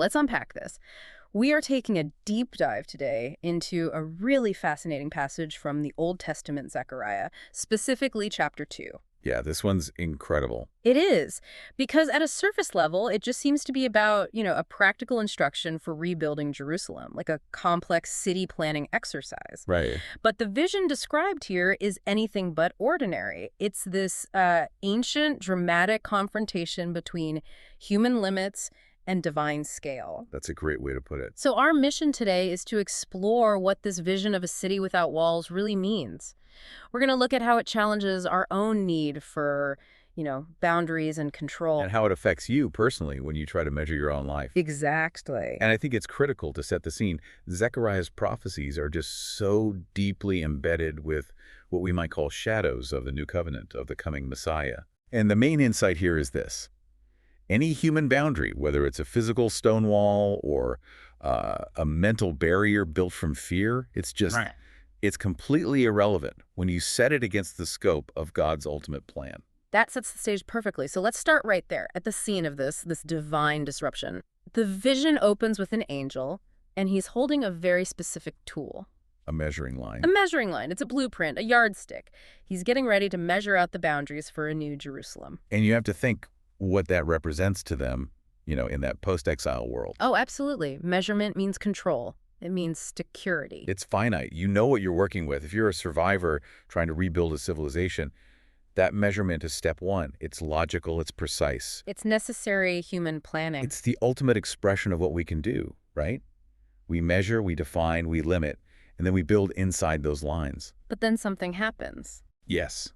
Let's unpack this. We are taking a deep dive today into a really fascinating passage from the Old Testament, Zechariah, specifically chapter 2. Yeah, this one's incredible. It is, because at a surface level, it just seems to be about, a practical instruction for rebuilding Jerusalem, like a complex city planning exercise. Right. But the vision described here is anything but ordinary. It's this ancient, dramatic confrontation between human limits and divine scale. That's a great way to put it. So our mission today is to explore what this vision of a city without walls really means. We're going to look at how it challenges our own need for, boundaries and control. And how it affects you personally when you try to measure your own life. Exactly. And I think it's critical to set the scene. Zechariah's prophecies are just so deeply embedded with what we might call shadows of the new covenant, of the coming Messiah. And the main insight here is this. Any human boundary, whether it's a physical stone wall or a mental barrier built from fear, it's completely irrelevant when you set it against the scope of God's ultimate plan. That sets the stage perfectly. So let's start right there at the scene of this divine disruption. The vision opens with an angel, and he's holding a very specific tool. A measuring line. A measuring line. It's a blueprint, a yardstick. He's getting ready to measure out the boundaries for a new Jerusalem. And you have to think what that represents to them, in that post-exile world. Oh, absolutely. Measurement means control. It means security. It's finite. You know what you're working with. If you're a survivor trying to rebuild a civilization, that measurement is step one. It's logical, it's precise. It's necessary human planning. It's the ultimate expression of what we can do, right? We measure, we define, we limit, and then we build inside those lines. But then something happens. Yes.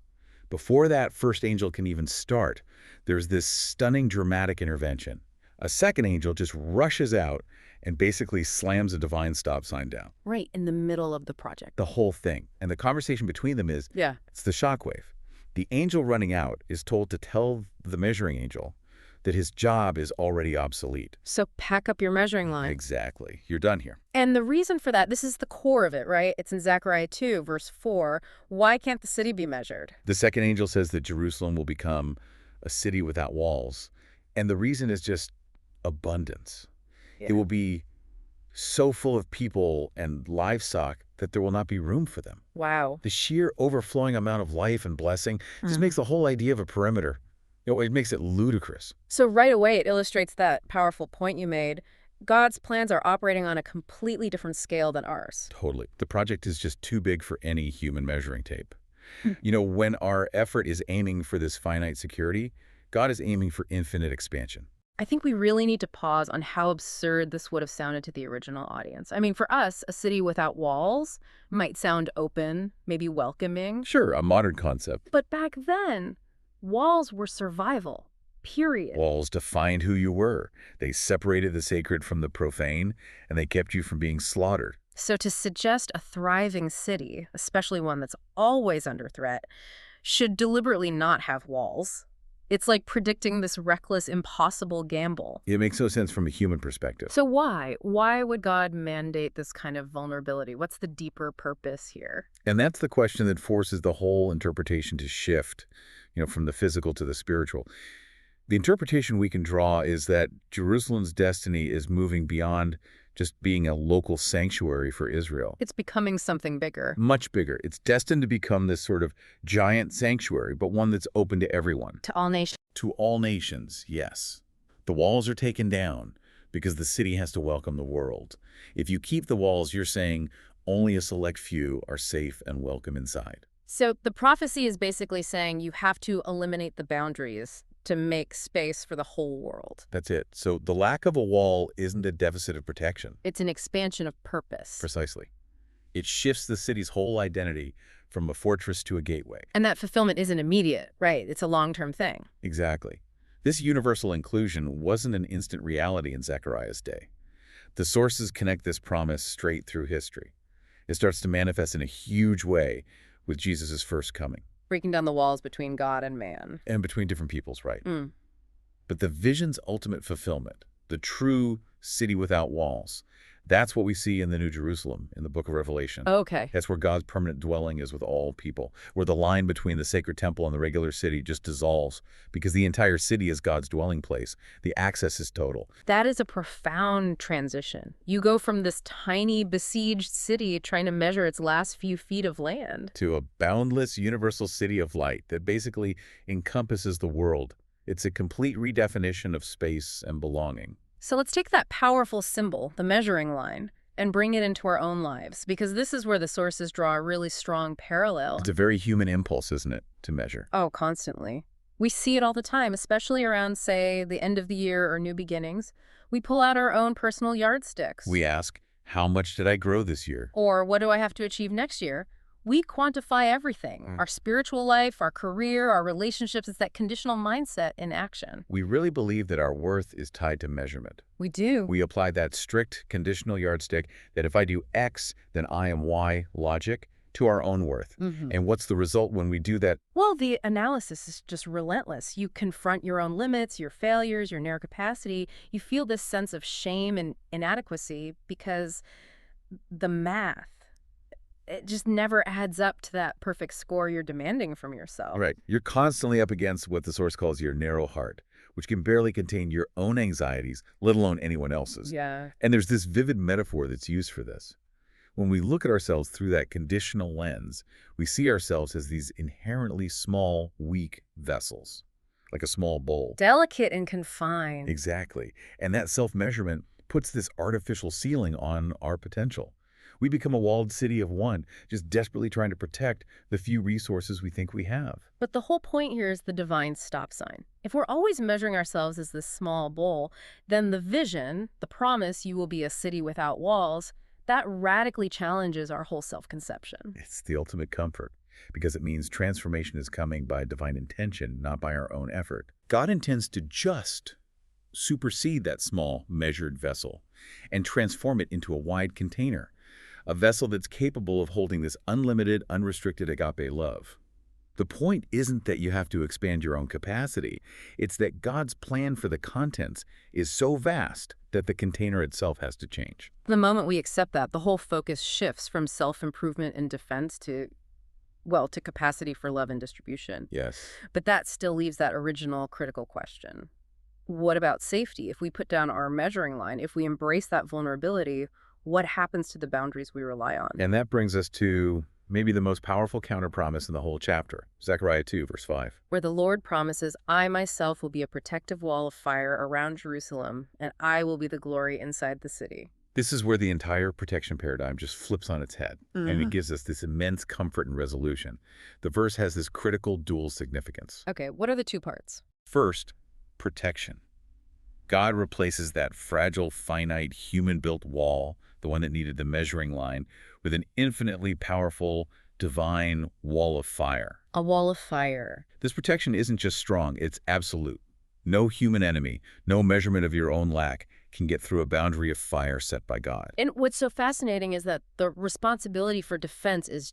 Before that first angel can even start, there's this stunning dramatic intervention. A second angel just rushes out and basically slams a divine stop sign down. Right in the middle of the project. The whole thing. And the conversation between them is, it's the shockwave. The angel running out is told to tell the measuring angel that his job is already obsolete. So pack up your measuring line. Exactly. You're done here. And the reason for that, this is the core of it, right? It's in Zechariah 2, verse 4. Why can't the city be measured? The second angel says that Jerusalem will become a city without walls. And the reason is just abundance. Yeah. It will be so full of people and livestock that there will not be room for them. Wow. The sheer overflowing amount of life and blessing just makes the whole idea of a perimeter, it makes it ludicrous. So right away, it illustrates that powerful point you made. God's plans are operating on a completely different scale than ours. Totally. The project is just too big for any human measuring tape. When our effort is aiming for this finite security, God is aiming for infinite expansion. I think we really need to pause on how absurd this would have sounded to the original audience. I mean, for us, a city without walls might sound open, maybe welcoming. Sure, a modern concept. But back then, walls were survival, period. Walls defined who you were. They separated the sacred from the profane, and they kept you from being slaughtered. So to suggest a thriving city, especially one that's always under threat, should deliberately not have walls. It's like predicting this reckless, impossible gamble. It makes no sense from a human perspective. So why? Why would God mandate this kind of vulnerability? What's the deeper purpose here? And that's the question that forces the whole interpretation to shift, from the physical to the spiritual. The interpretation we can draw is that Jerusalem's destiny is moving beyond just being a local sanctuary for Israel. It's becoming something bigger. Much bigger. It's destined to become this sort of giant sanctuary, but one that's open to everyone. To all nations. To all nations, yes. The walls are taken down because the city has to welcome the world. If you keep the walls, you're saying only a select few are safe and welcome inside. So the prophecy is basically saying you have to eliminate the boundaries to make space for the whole world. That's it. So the lack of a wall isn't a deficit of protection. It's an expansion of purpose. Precisely. It shifts the city's whole identity from a fortress to a gateway. And that fulfillment isn't immediate, right? It's a long-term thing. Exactly. This universal inclusion wasn't an instant reality in Zechariah's day. The sources connect this promise straight through history. It starts to manifest in a huge way with Jesus' first coming. Breaking down the walls between God and man. And between different peoples, right? But the vision's ultimate fulfillment, the true city without walls, That's what we see in the New Jerusalem in the book of Revelation. Okay. That's where God's permanent dwelling is with all people, where the line between the sacred temple and the regular city just dissolves because the entire city is God's dwelling place. The access is total. That is a profound transition. You go from this tiny, besieged city trying to measure its last few feet of land To a boundless universal city of light that basically encompasses the world. It's a complete redefinition of space and belonging. So let's take that powerful symbol, the measuring line, and bring it into our own lives, because this is where the sources draw a really strong parallel. It's a very human impulse, isn't it, to measure? Oh, constantly. We see it all the time, especially around, say, the end of the year or new beginnings. We pull out our own personal yardsticks. We ask, how much did I grow this year? Or what do I have to achieve next year? We quantify everything. Our spiritual life, our career, our relationships. It's that conditional mindset in action. We really believe that our worth is tied to measurement. We do. We apply that strict conditional yardstick that if I do X, then I am Y logic to our own worth. And what's the result when we do that? Well, the analysis is just relentless. You confront your own limits, your failures, your narrow capacity. You feel this sense of shame and inadequacy because the math, it just never adds up to that perfect score you're demanding from yourself. Right. You're constantly up against what the source calls your narrow heart, which can barely contain your own anxieties, let alone anyone else's. Yeah. And there's this vivid metaphor that's used for this. When we look at ourselves through that conditional lens, we see ourselves as these inherently small, weak vessels, like a small bowl. Delicate and confined. Exactly. And that self-measurement puts this artificial ceiling on our potential. We become a walled city of one, just desperately trying to protect the few resources we think we have. But the whole point here is the divine stop sign. If we're always measuring ourselves as this small bowl, then the vision, the promise you will be a city without walls, that radically challenges our whole self-conception. It's the ultimate comfort, because it means transformation is coming by divine intention, not by our own effort. God intends to just supersede that small, measured vessel and transform it into a wide container, a vessel that's capable of holding this unlimited, unrestricted agape love. The point isn't that you have to expand your own capacity. It's that God's plan for the contents is so vast that the container itself has to change. The moment we accept that, the whole focus shifts from self-improvement and defense to, well, to capacity for love and distribution. Yes. But that still leaves that original critical question. What about safety? If we put down our measuring line, if we embrace that vulnerability, what happens to the boundaries we rely on? And that brings us to maybe the most powerful counterpromise in the whole chapter, Zechariah 2, verse 5. Where the Lord promises, I myself will be a protective wall of fire around Jerusalem, and I will be the glory inside the city. This is where the entire protection paradigm just flips on its head, and it gives us this immense comfort and resolution. The verse has this critical dual significance. Okay, what are the two parts? First, protection. God replaces that fragile, finite, human-built wall, the one that needed the measuring line, with an infinitely powerful, divine wall of fire. A wall of fire. This protection isn't just strong, it's absolute. No human enemy, no measurement of your own lack can get through a boundary of fire set by God. And what's so fascinating is that the responsibility for defense is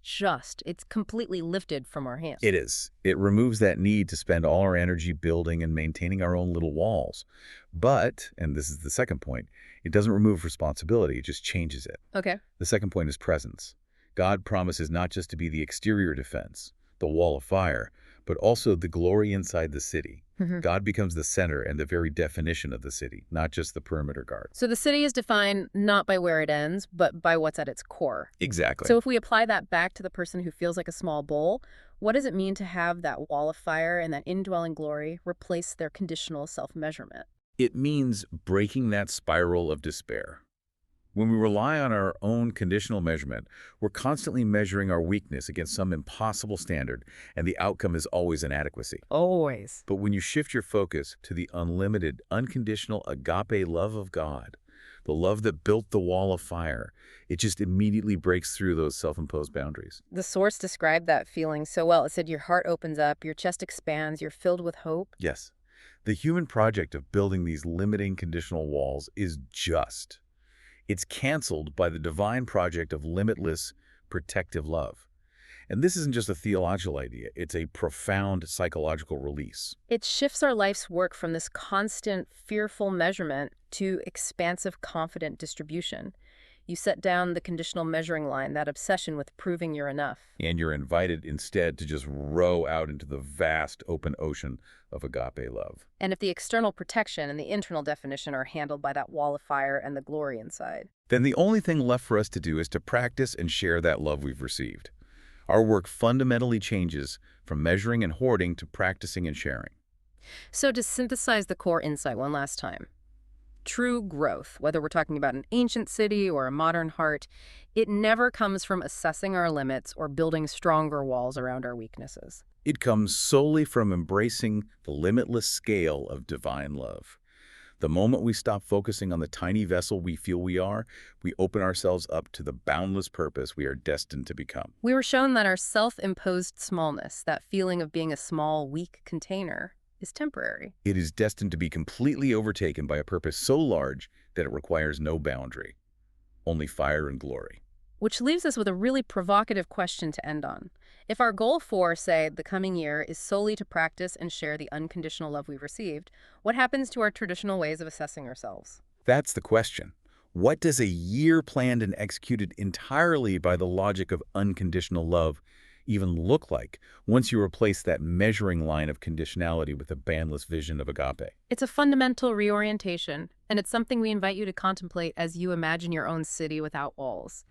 it's completely lifted from our hands. It is. It removes that need to spend all our energy building and maintaining our own little walls. But, and this is the second point, it doesn't remove responsibility, it just changes it. Okay. The second point is presence. God promises not just to be the exterior defense, the wall of fire, but also the glory inside the city. God becomes the center and the very definition of the city, not just the perimeter guard. So the city is defined not by where it ends, but by what's at its core. Exactly. So if we apply that back to the person who feels like a small bowl, what does it mean to have that wall of fire and that indwelling glory replace their conditional self-measurement? It means breaking that spiral of despair. When we rely on our own conditional measurement, we're constantly measuring our weakness against some impossible standard, and the outcome is always inadequacy. Always. But when you shift your focus to the unlimited, unconditional agape love of God, the love that built the wall of fire, it just immediately breaks through those self-imposed boundaries. The source described that feeling so well. It said your heart opens up, your chest expands, you're filled with hope. Yes. The human project of building these limiting conditional walls is just. It's canceled by the divine project of limitless, protective love. And this isn't just a theological idea. It's a profound psychological release. It shifts our life's work from this constant, fearful measurement to expansive, confident distribution. You set down the conditional measuring line, that obsession with proving you're enough. And you're invited instead to just row out into the vast open ocean of agape love. And if the external protection and the internal definition are handled by that wall of fire and the glory inside. Then the only thing left for us to do is to practice and share that love we've received. Our work fundamentally changes from measuring and hoarding to practicing and sharing. So to synthesize the core insight one last time. True growth, whether we're talking about an ancient city or a modern heart, it never comes from assessing our limits or building stronger walls around our weaknesses. It comes solely from embracing the limitless scale of divine love. The moment we stop focusing on the tiny vessel we feel we are, we open ourselves up to the boundless purpose we are destined to become. We were shown that our self-imposed smallness, that feeling of being a small, weak container, is temporary. It is destined to be completely overtaken by a purpose so large that it requires no boundary, only fire and glory. Which leaves us with a really provocative question to end on. If our goal for, say, the coming year is solely to practice and share the unconditional love we've received, what happens to our traditional ways of assessing ourselves? That's the question. What does a year planned and executed entirely by the logic of unconditional love even look like once you replace that measuring line of conditionality with a boundless vision of agape? It's a fundamental reorientation, and it's something we invite you to contemplate as you imagine your own city without walls.